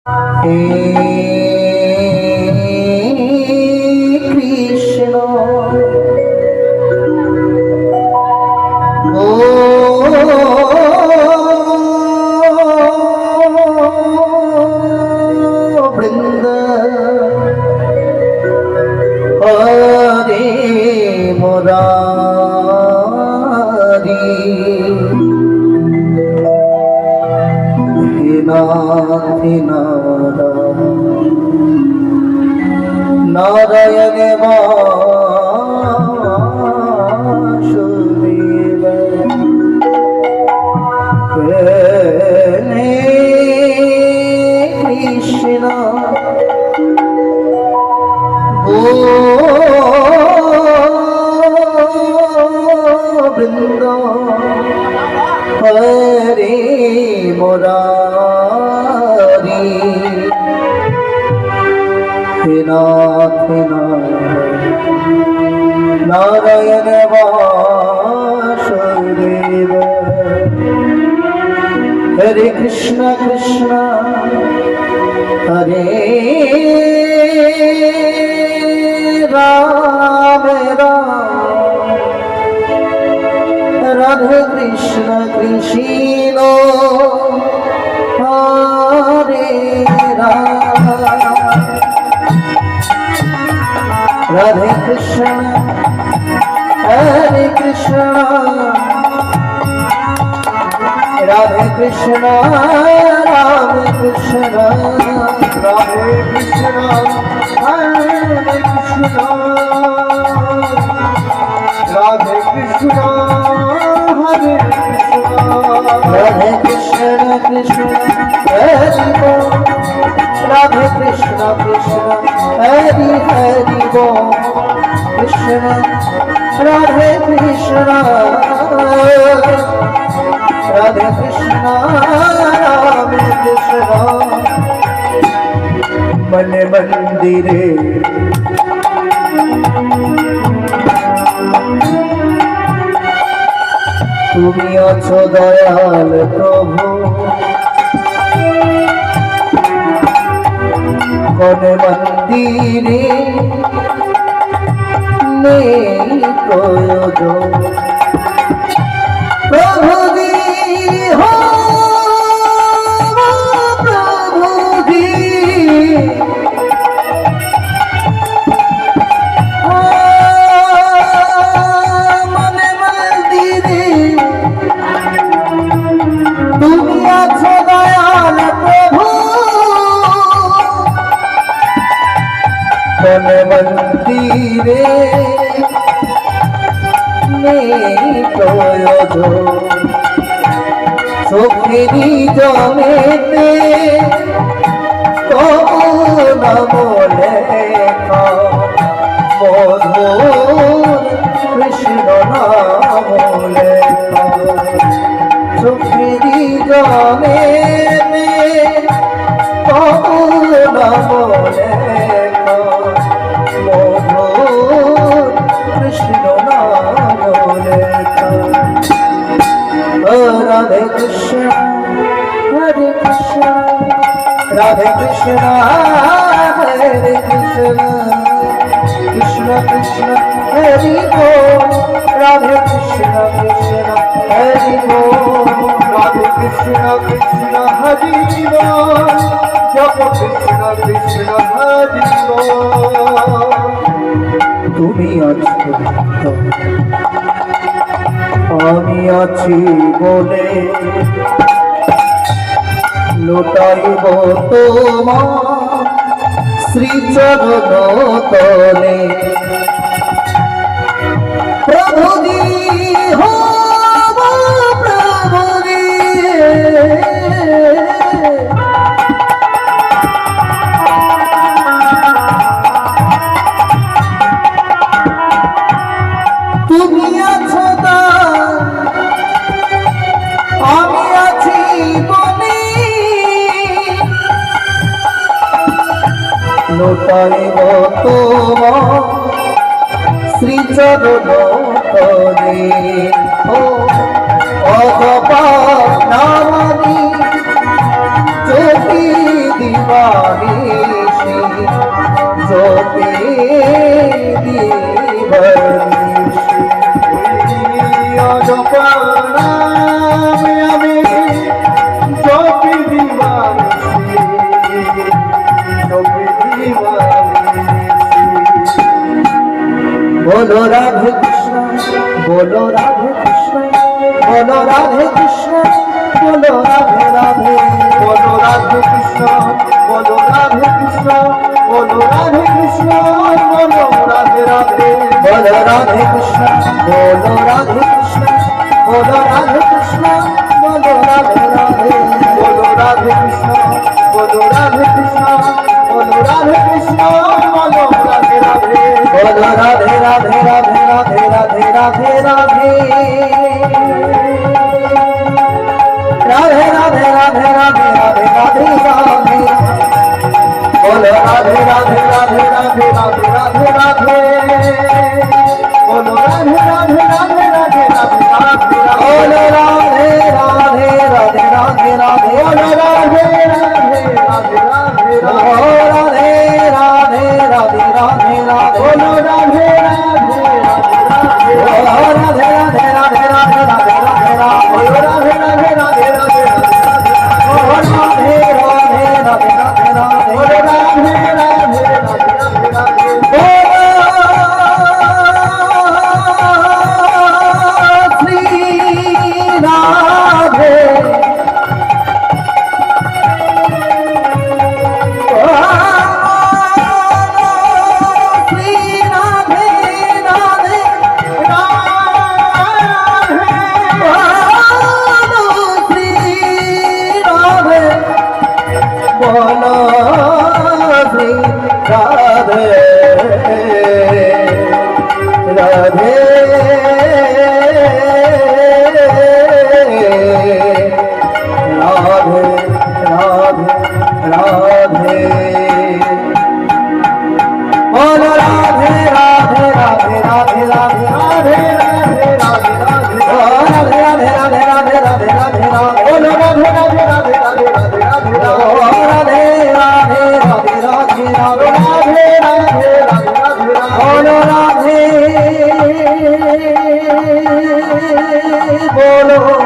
হে কৃষ্ণ ও বৃন্দ হরে মুরারি নারায়ণ বাসুদেব কৃষ্ণ গোবিন্দ হরে মুরারি হে নাথ নারায়ণ বাসুদেব হরে কৃষ্ণ কৃষ্ণ হরে রাম রাম রাধে কৃষ্ণ কৃষ্ণ হরে রাম রাধে কৃষ্ণ হরে কৃষ্ণ রাধে কৃষ্ণ রাম কৃষ্ণ রাধে কৃষ্ণ হরে কৃষ্ণ রাধে কৃষ্ণ হরে কৃষ্ণ রাধে কৃষ্ণ কৃষ্ণ হরি বল রাধে কৃষ্ণ কৃষ্ণ হরি হরি বল কৃষ্ণ রাধে কৃষ্ণ রাধে কৃষ্ণ রাম কৃষ্ণ मन मंदिरे তুমি আছো দয়াল প্রভু কোন মন্দিরে নেই প্রয়োজন প্রভু হো মন্দিরে নেই প্রয়োজন চোখেরই জমেতে তবু নাম লেখা মধুর কৃষ্ণ নাম লেখা চোখেরই জমেতে তবু নাম লেখা কৃষ্ণ নাম লেখা রাধে কৃষ্ণ হরে কৃষ্ণ রাধে কৃষ্ণ হরে কৃষ্ণ কৃষ্ণ কৃষ্ণ হরি বল রাধে কৃষ্ণ কৃষ্ণ হরি বল রাধে কৃষ্ণ কৃষ্ণ হরি বল জপ কৃষ্ণ কৃষ্ণ হরি বল তুমি আছো আমি আছি বলে লুটাইব তোমার শ্রীচরণ তলে প্রভুজি হো প্রভুজি তুমি আছো আমি আছি বলে লুটাইব তোমার শ্রীচরণ তলে অগপা নামানি চোখি দিবানিশি জপে দিবানিশি অজপানামে আমি জপে দিবানিশি জপে দিবানিশি বলো রাধে কৃষ্ণ বলো রাধে কৃষ্ণ বলো রাধে কৃষ্ণ বলো রাধে রাধে বলো রাধে কৃষ্ণ বলো রাধে কৃষ্ণ বলো রাধে কৃষ্ণ বলো রাধে রাধে বলো রাধে কৃষ্ণ বলো রাধে কৃষ্ণ বলো রাধে কৃষ্ণ বলো রাধে রাধে বলো রাধে কৃষ্ণ বলো রাধে কৃষ্ণ বলো রাধে কৃষ্ণ বলো রাধে রাধে বলো রাধে রাধে রাধে রাধে রাধে রাধে রাধে রাধে রাধে রাধে রাধে রাধে রাধে রাধে বলো রাধে রাধে রাধে রাধে রাধে রাধে রাধে বলো রাধে রাধে রাধে রাধে রাধে রাধে বলো রাধে রাধে রাধে রাধে রাধে বলো রাধে রাধে রাধে রাধে রাধে রাধে রাধে রাধে রাধে বলো রাধে রাধে রাধে রাধে রাধে রাধে রাধে রাধে বলো রাধে রাধে রাধে রাধে রাধে রাধে রাধে রাধে বলো রাধে রাধে রাধে রাধে রাধে রাধে রাধে রাধে রাধে রাধে রাধে রাধে রাধে বলো রাধে রাধে রাধে রাধে রাধে রাধে রাধে রাধে রাধে রাধে রাধে রাধে রাধে বলো রাধে বলো